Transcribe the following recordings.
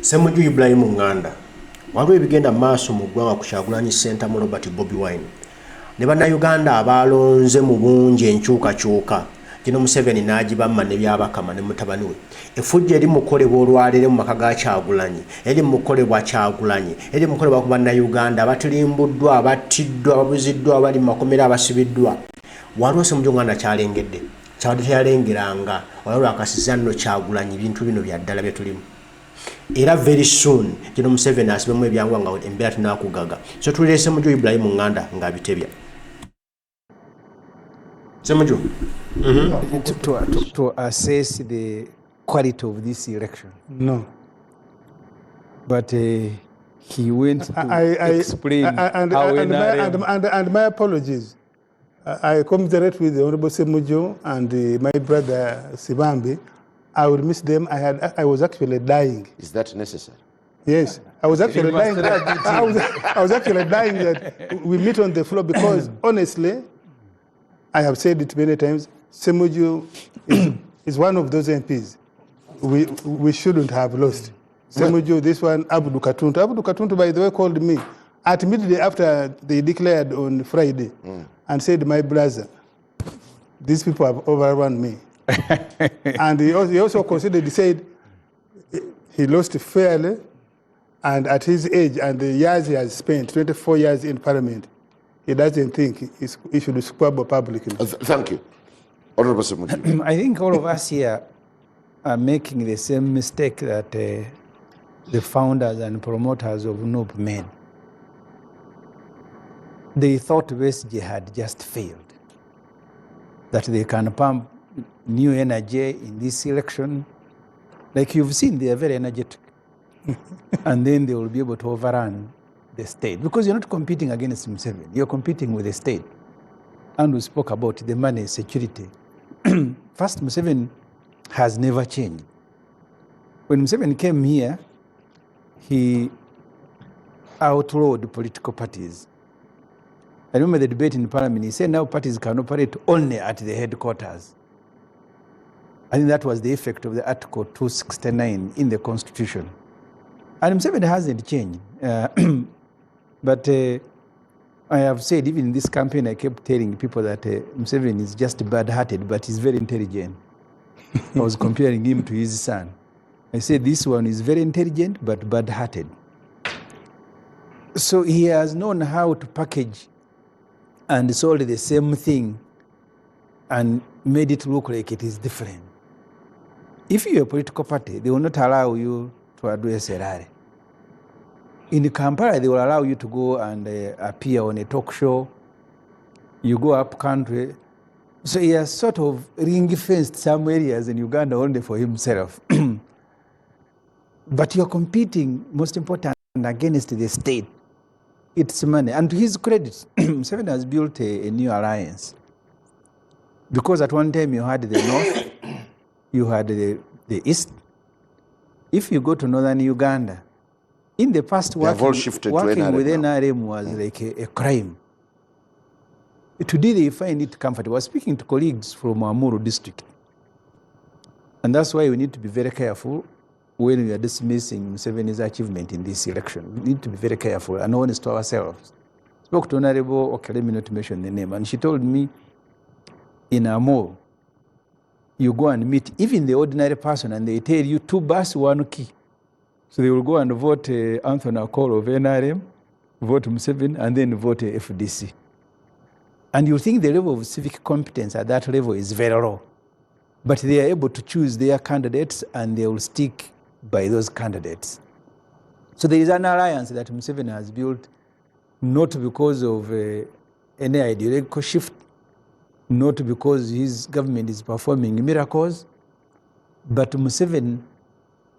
Ssemujju Ibrahim NGANDA waliwo ebigenda maaso mu ggwanga ku Kyagulanyi Center mu Robert Bobi Wine ne bannayuganda abalonze mu bungi enkyukakyuka kino Museveni n'agibamma ne byabakama ne mutabani we effujjo eri mukolebwa olwaleero mu maka ga Kyagulanyi eri mukolebwa Kyagulanyi eri mukolebwa ku bannayuganda abatulimbuddwa abattiddwa ababuziddwa abali mu makomera abasibiddwa waliwo Ssemujju NGANDA kyalengedde kyabadde teyalengeranga waliwo akasiza nno Kyagulanyi bintu bino bya ddala bye tulimu era very soon kino Museveni asibemu ebyangwa nga embeera tunakugaga so tulire Ssemujju Ibrahim NGANDA ng'abitebya Ssemujju to assess the quality of this election. No. But he went to explain and my apologies. I commiserate with the Honorable Ssemujju and my brother Sibambi. I would miss them. I was actually dying. Is that necessary? Yes, I was actually dying. I was actually dying that we meet on the floor because honestly, I have said it many times. Ssemujju is one of those MPs we shouldn't have lost. Ssemujju, this one, Abdu Katuntu. Abdu Katuntu, by the way, called me at midday after they declared on Friday and said, my brother, these people have overrun me. And he also considered, he said, he lost fairly, and at his age and the years he has spent, 24 years in Parliament, he doesn't think he should squabble publicly. Thank you. Honorable Ssemujju. I think all of us here are making the same mistake that the founders and promoters of NUP made. They thought Westj had just failed, that they can pump new energy in this election. Like you've seen, they are very energetic. And then they will be able to overrun the state. Because you're not competing against Museveni, you're competing with the state. And we spoke about the money security. First, Museveni has never changed. When Museveni came here, he outlawed political parties. I remember the debate in Parliament, he said now parties can operate only at the headquarters. I think that was the effect of the Article 269 in the Constitution. And Museveni hasn't changed. But I have said, even in this campaign, I kept telling people that Museveni is just bad-hearted, but he's very intelligent. I was comparing him to his son. I said, this one is very intelligent, but bad-hearted. So he has known how to package and sold the same thing and made it look like it is different. If you're a political party, they will not allow you to address a rally. In Kampala, they will allow you to go and appear on a talk show. You go up country. So he has sort of ring-fenced some areas in Uganda only for himself. But you're competing, most important, against the state. It's money. And to his credit, Museveni has built a new alliance. Because at one time you had the North, you had the East. If you go to northern Uganda, in the past, working with NRM was like a crime. Today, they find it comfortable. I was speaking to colleagues from Amuru district. And that's why we need to be very careful when we are dismissing Museveni's achievement in this election. We need to be very careful and honest to ourselves. I spoke to Honorable, okay, let me not mention the name, and she told me in Amuru, you go and meet even the ordinary person and they tell you 2 bus, 1 key. So they will go and vote Anthony Akol of NRM, vote Museveni, and then vote FDC. And you think the level of civic competence at that level is very low. But they are able to choose their candidates and they will stick by those candidates. So there is an alliance that Museveni has built, not because of any ideological shift, not because his government is performing miracles, but Museveni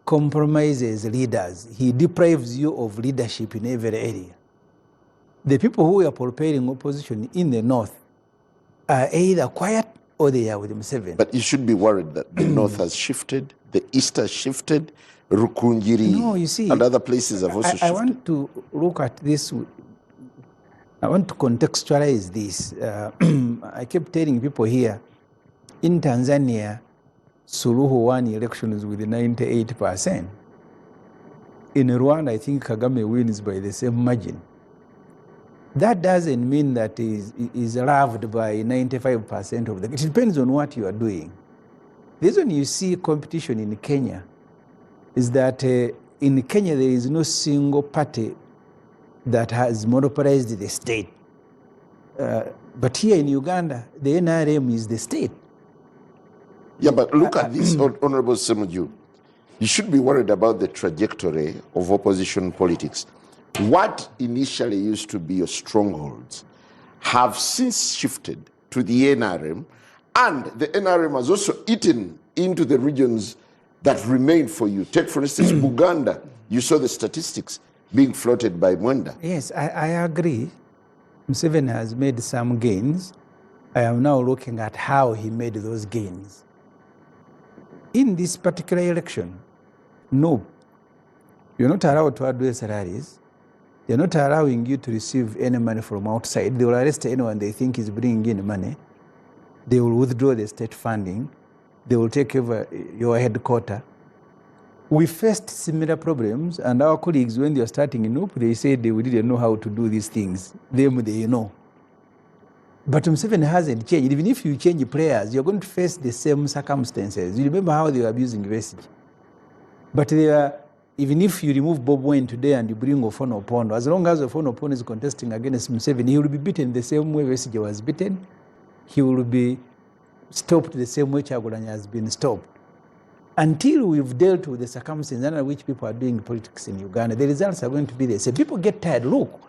compromises leaders. He deprives you of leadership in every area. The people who are preparing opposition in the North are either quiet or they are with Museveni. But you should be worried that the North has shifted, the East has shifted, Rukunjiri and other places have also shifted. I want to look at this. I want to contextualize this. I kept telling people here, in Tanzania, Suluhu won elections with 98%. in Rwanda, I think Kagame wins by the same margin. That doesn't mean that is loved by 95% of the... It depends on what you are doing. The reason you see competition in Kenya is that in Kenya there is no single party that has monopolized the state. But here in Uganda, the NRM is the state. Yeah, but look at this, Honorable Ssemujju. You should be worried about the trajectory of opposition politics. What initially used to be your strongholds have since shifted to the NRM, and the NRM has also eaten into the regions that remain for you. Take, for instance, Buganda. You saw the statistics being floated by Mwenda. Yes, I agree. Museveni has made some gains. I am now looking at how he made those gains. In this particular election, no, you're not allowed to address salaries. They're not allowing you to receive any money from outside. They will arrest anyone they think is bringing in money. They will withdraw the state funding. They will take over your headquarters. We faced similar problems, and our colleagues, when they were starting in UP, they said they didn't know how to do these things. They know. But Museveni hasn't changed. Even if you change players, you're going to face the same circumstances. You remember how they were abusing Besigye. But they are, even if you remove Bob Wine today and you bring Ofono Opondo, as long as Ofono Opondo is contesting against Museveni, he will be beaten the same way Besigye was beaten. He will be stopped the same way Kyagulanyi has been stopped. Until we've dealt with the circumstances under which people are doing politics in Uganda, the results are going to be the same. People get tired. Look,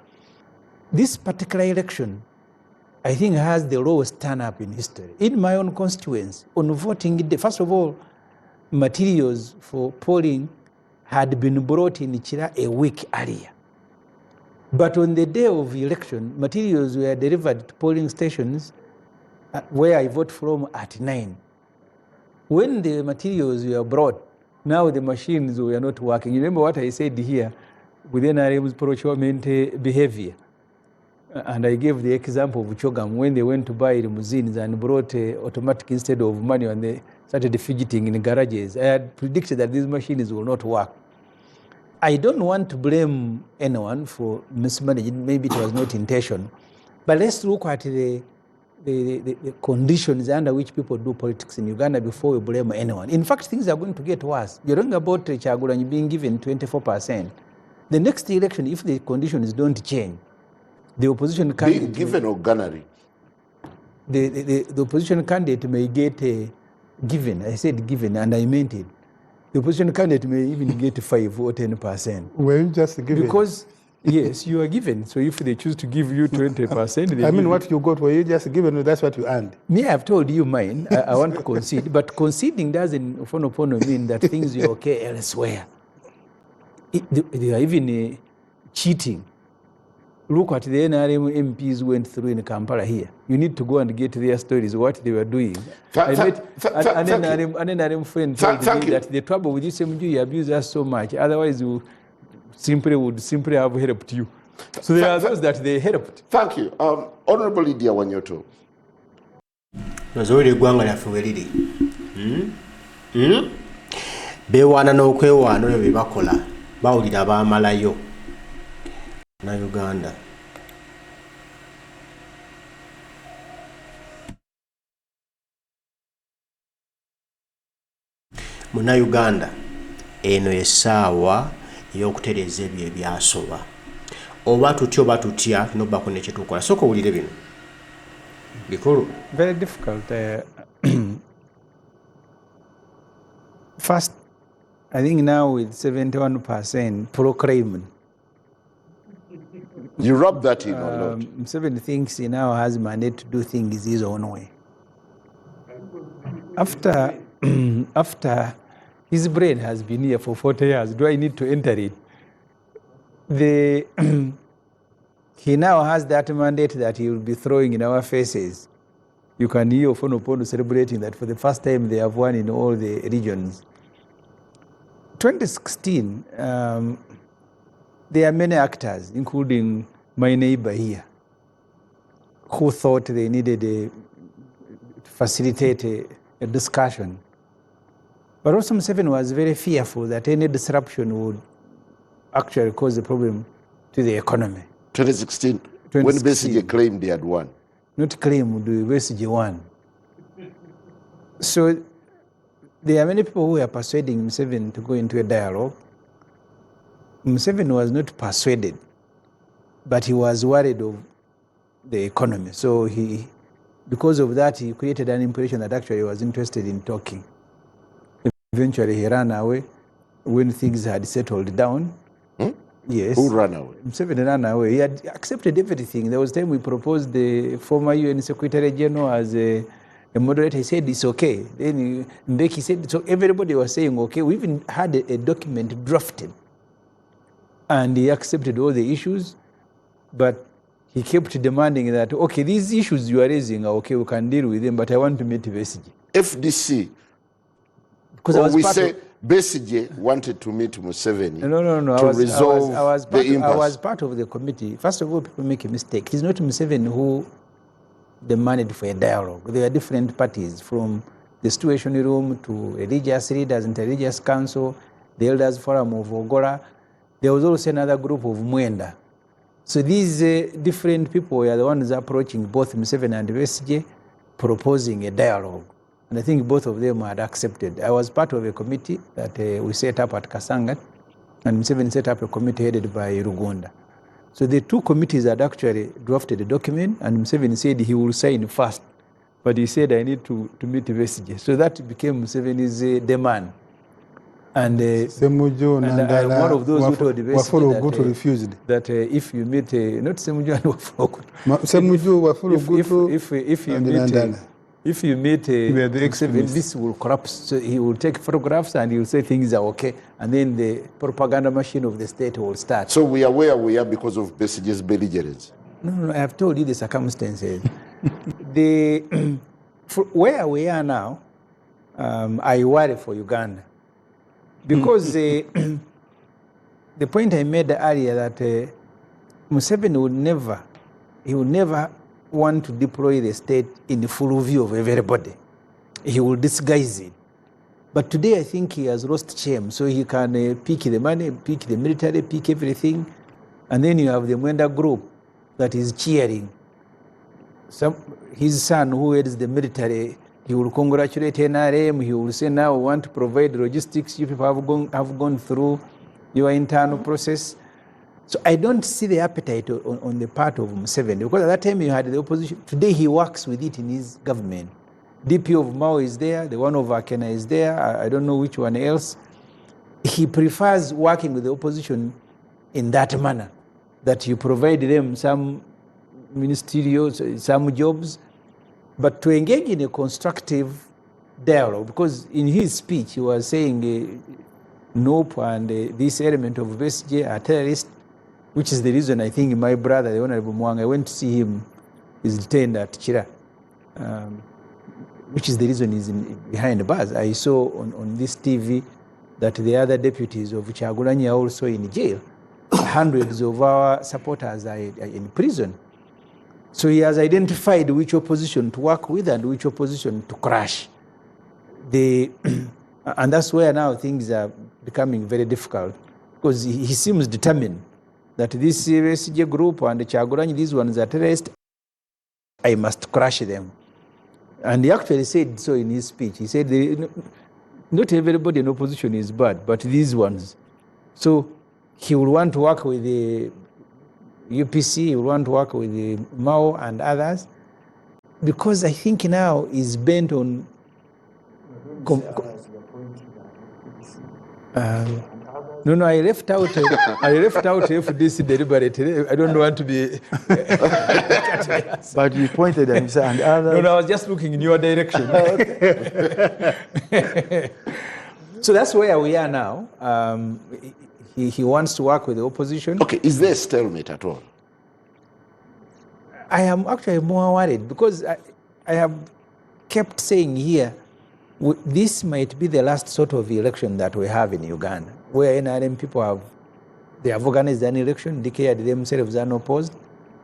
this particular election, I think, has the lowest turn-up in history. In my own constituency, on voting day, first of all, materials for polling had been brought in Chira a week earlier. But on the day of the election, materials were delivered to polling stations where I vote from at 9. When the materials were brought, now the machines were not working. You remember what I said here with NRM's procurement behavior? And I gave the example of Chogam when they went to buy limousines and brought automatic instead of manual, and they started fidgeting in garages. I had predicted that these machines will not work. I don't want to blame anyone for mismanaging. Maybe it was not intentional. But let's look at the conditions under which people do politics in Uganda before we blame anyone. In fact, things are going to get worse. You're talking about Kyagulanyi being given 24%. The next election, if the conditions don't change, the opposition candidate... Being given or gunnery? The opposition candidate may get given. I said given, and I meant it. The opposition candidate may even get 5 or 10%. Were you just given? Because... Yes, you are given. So if they choose to give you 20%... I mean, what you got, were you just given, or that's what you earned? Me, I've told you mine. I want to concede. But conceding doesn't mean that things are okay elsewhere. They are even cheating. Look at the NRM MPs went through in Kampala here. You need to go and get their stories, what they were doing. I met an NRM friend told me that the trouble with SSEMUJU, you abuse us so much. Otherwise, you would simply have helped you. So there are those that they helped. Thank you. Honorable Lydia Wanyoto. Nozoli gwanga lya fuweliri. Bewana n'okwewaana olwo bye bakola bawulira baamalayo na Uganda. Muna Uganda eno essaawa ey'okutereeza ebyo ebyasoba. Oba tutya n'obako ne kye tukola. Sooka owulire bino. Bikulu. Very difficult. First, I think now with 71% proclaiming. You rub that in a lot. Museveni thinks he now has mandate to do things his own way. After his brain has been here for 40 years, do I need to enter it? He now has that mandate that he will be throwing in our faces. You can hear Ofono Opondo celebrating that for the first time they have won in all the regions. 2016, there are many actors, including my neighbor here, who thought they needed to facilitate a discussion. But also Museveni was very fearful that any disruption would actually caused the problem to the economy. 2016, when 2016. Besigye claimed they had won. Not claimed, Besigye won. So there are many people who are persuading Museveni to go into a dialogue. Museveni was not persuaded, but he was worried of the economy. So because of that, he created an impression that actually he was interested in talking. Eventually, he ran away when things had settled down. Yes. Who ran away? Museveni ran away. He had accepted everything. There was time we proposed the former UN Secretary General as a moderator. He said it's okay. Then Mbeki said, so everybody was saying okay. We even had a document drafted. And he accepted all the issues, but he kept demanding that, okay, these issues you are raising are okay, we can deal with them, but I want to meet Besigye. FDC. Because we say Besigye wanted to meet Museveni to resolve the impasse. I was part of the committee. First of all, people make a mistake. It's not Museveni who demanded for a dialogue. There are different parties, from the Situation Room to religious leaders, Interreligious Council, the Elders Forum of Ogola. There was also another group of Mwenda. So these different people were the ones approaching both Museveni and Besigye, proposing a dialogue. And I think both of them had accepted. I was part of a committee that we set up at Kasanga, and Museveni set up a committee headed by Rugunda. So the two committees had actually drafted a document, and Museveni said he will sign first. But he said, I need to meet Besigye. So that became Museveni's demand. And Ssemujju and one of those who told Besigye refused that if you meet, not Ssemujju and Ssemujju, if you meet this will collapse. So he will take photographs and he will say things are okay, and then the propaganda machine of the state will start. So we are where we are because of Besigye's belligerence. No, I have told you the circumstances. Where we are now, I worry for Uganda. Because the point I made earlier that Museveni would never want to deploy the state in the full view of everybody. He will disguise it. But today I think he has lost shame, so he can pick the money, pick the military, pick everything, and then you have the Mwenda group that is cheering. His son who heads the military, he will congratulate NRM, he will say, now we want to provide logistics, you people have gone through your internal process. So I don't see the appetite on the part of Museveni, because at that time you had the opposition. Today he works with it in his government. DP of Mao is there, the one of Akena is there, I don't know which one else. He prefers working with the opposition in that manner, that you provide them some ministerial, some jobs, but to engage in a constructive dialogue, because in his speech he was saying Nope and this element of Besigye are terrorists, which is the reason I think my brother, the Honorable Mwanga, I went to see him, is detained at Chira, which is the reason he's behind bars. I saw on this TV that the other deputies of Kyagulanyi are also in jail. Hundreds of our supporters are in prison. So he has identified which opposition to work with and which opposition to crush. And that's where now things are becoming very difficult, because he seems determined that this SSEMUJU group and the Kyagulanyi, these ones are terrorists, I must crush them. And he actually said so in his speech. He said, not everybody in opposition is bad, but these ones. So he will want to work with the UPC, he will want to work with the Mao and others, because I think now he's bent on no, I left out FDC deliberately. I don't want to be. But you pointed and said, and others. No, I was just looking in your direction. So that's where we are now. He wants to work with the opposition. Okay, is there a stalemate at all? I am actually more worried, because I have kept saying here, this might be the last sort of election that we have in Uganda, where NRM people have organized an election, declared themselves unopposed,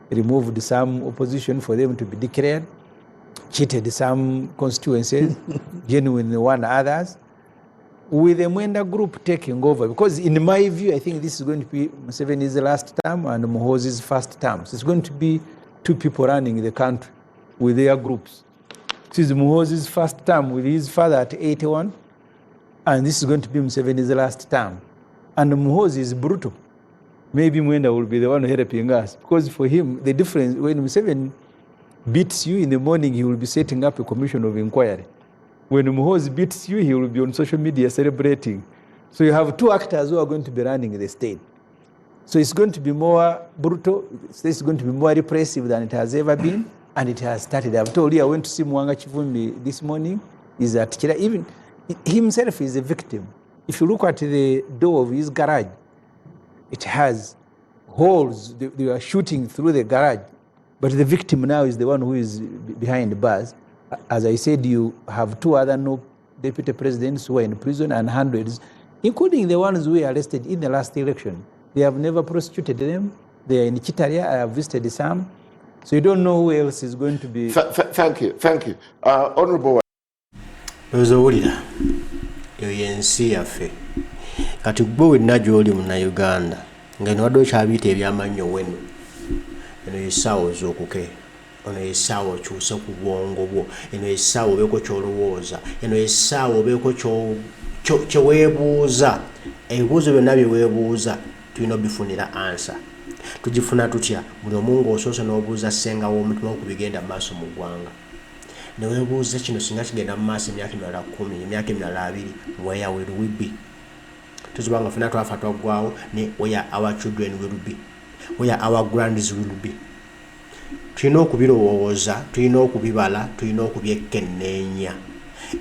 removed some opposition for them to be declared, cheated some constituencies, genuinely won others. with the Mwenda group taking over, because in my view, I think this is going to be Museveni's last term and Muhoozi's first term. So it's going to be two people running the country with their groups. This is Muhoozi's first term with his father at 81, and this is going to be Museveni's last term. And Muhoozi is brutal. Maybe Mwenda will be the one helping us, because for him, the difference, when Museveni beats you in the morning, he will be setting up a commission of inquiry. When Muhoozi beats you, he will be on social media celebrating. So you have two actors who are going to be running the state. So it's going to be more brutal, it's going to be more repressive than it has ever been, and it has started. I've told you, I went to see Mwanga Chivumbi this morning. He's at Kira. Even himself is a victim. If you look at the door of his garage, it has holes. They are shooting through the garage. But the victim now is the one who is behind the bars. As I said, you have two other deputy presidents who are in prison and hundreds, including the ones who were arrested in the last election. They have never prosecuted them. They are in Kitaria. I have visited some. So you don't know who else is going to be. Thank you. Thank you. Honorable. Ozowulira yo yensi yaffe kati gwe wenna gy'oli Munnayuganda ng'eno wadde okyabiyita ebyamannyo wenu eno yessaawa oz'okuke eno yessaawa okyuse ku bwongo bwo eno yessaawa obeeko ky'olowooza eno yessaawa obeeko kye weebuuza ebibuuzo byonna bye weebuuza tulina obifunira ansa tugifuna tutya buli omu ng'osoose n'obuuza ssenga w'omutima okubigenda mu maaso mu ggwanga ne weebuuza kino singa kigenda mu maaso emyaka emirala 10 emyaka emirala 2 where will we be tuzibanga fena twafa twaggwawo ne where our children will be where our grands will be tulina okubirowooza tulina okubibala tulina okubyekkenneenya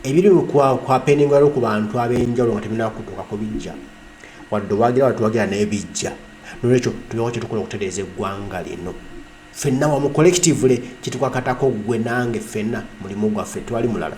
ebiri kwapeningalo ku bantu ab'enjawulo nga tebirina kutuuka ku bijja wadde wagira watuwagira n'ebijja nolwekyo tubeeko kye tukola okutereeza eggwanga lino ffenna wamu collectively kitukwakatako gwe nange ffenna mulimu gwaffe twali mulala